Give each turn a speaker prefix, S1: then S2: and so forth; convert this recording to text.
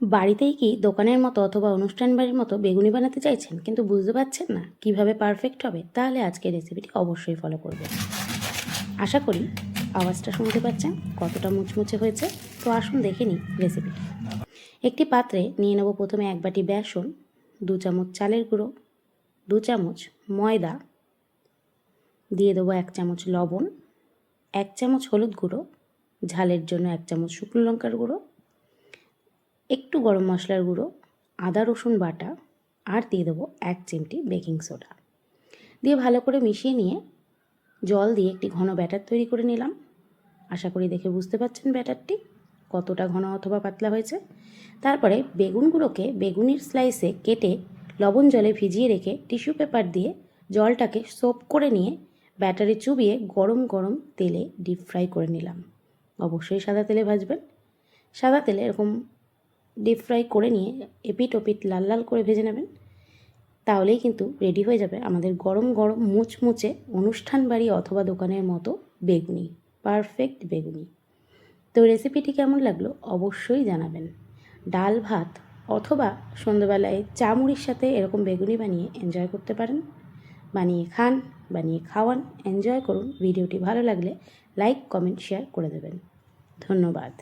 S1: বাড়িতেই কি দোকানের মতো অথবা অনুষ্ঠান বাড়ির মতো বেগুনি বানাতে চাইছেন কিন্তু বুঝতে পারছেন না কিভাবে পারফেক্ট হবে? তাহলে আজকের রেসিপিটি অবশ্যই ফলো করবেন। আশা করি আওয়াজটা শুনতে পাচ্ছেন কতটা মুচমুচে হয়েছে। তো আসুন দেখে নিই রেসিপিটি। একটি পাত্রে নিয়ে নেব প্রথমে 1 বাটি বেসন, 2 চামচ চালের গুঁড়ো, 2 চামচ ময়দা, দিয়ে দেবো 1 চামচ লবণ, 1 চামচ হলুদ গুঁড়ো, ঝালের জন্য 1 চামচ শুকনো লঙ্কার গুঁড়ো, একটু গরম মশলার গুঁড়ো, আদা রসুন বাটা, আর দিয়ে দেবো 1 চিমটি বেকিং সোডা। দিয়ে ভালো করে মিশিয়ে নিয়ে জল দিয়ে একটি ঘন ব্যাটার তৈরি করে নিলাম। আশা করি দেখে বুঝতে পারছেন ব্যাটারটি কতটা ঘন অথবা পাতলা হয়েছে। তারপরে বেগুনগুলোকে বেগুনির স্লাইসে কেটে লবণ জলে ভিজিয়ে রেখে টিস্যু পেপার দিয়ে জলটাকে সোপ করে নিয়ে ব্যাটারে চুবিয়ে গরম গরম তেলে ডিপ ফ্রাই করে নিলাম। অবশ্যই সাদা তেলে ভাজবেন। সাদা তেলে এরকম ডিপ ফ্রাই করে নিয়ে এপিট ওপিট লাল লাল করে ভেজে নেবেন। তাহলেই কিন্তু রেডি হয়ে যাবে আমাদের গরম গরম মুচমুচে অনুষ্ঠান বাড়ি অথবা দোকানের মতো বেগুনি, পারফেক্ট বেগুনি। তো রেসিপিটি কেমন লাগলো অবশ্যই জানাবেন। ডাল ভাত অথবা সন্ধ্যাবেলায় চা মুড়ির সাথে এরকম বেগুনি বানিয়ে এনজয় করতে পারেন। বানিয়ে খান, বানিয়ে খাওয়ান, এনজয় করুন। ভিডিওটি ভালো লাগলে লাইক, কমেন্ট, শেয়ার করে দেবেন। ধন্যবাদ।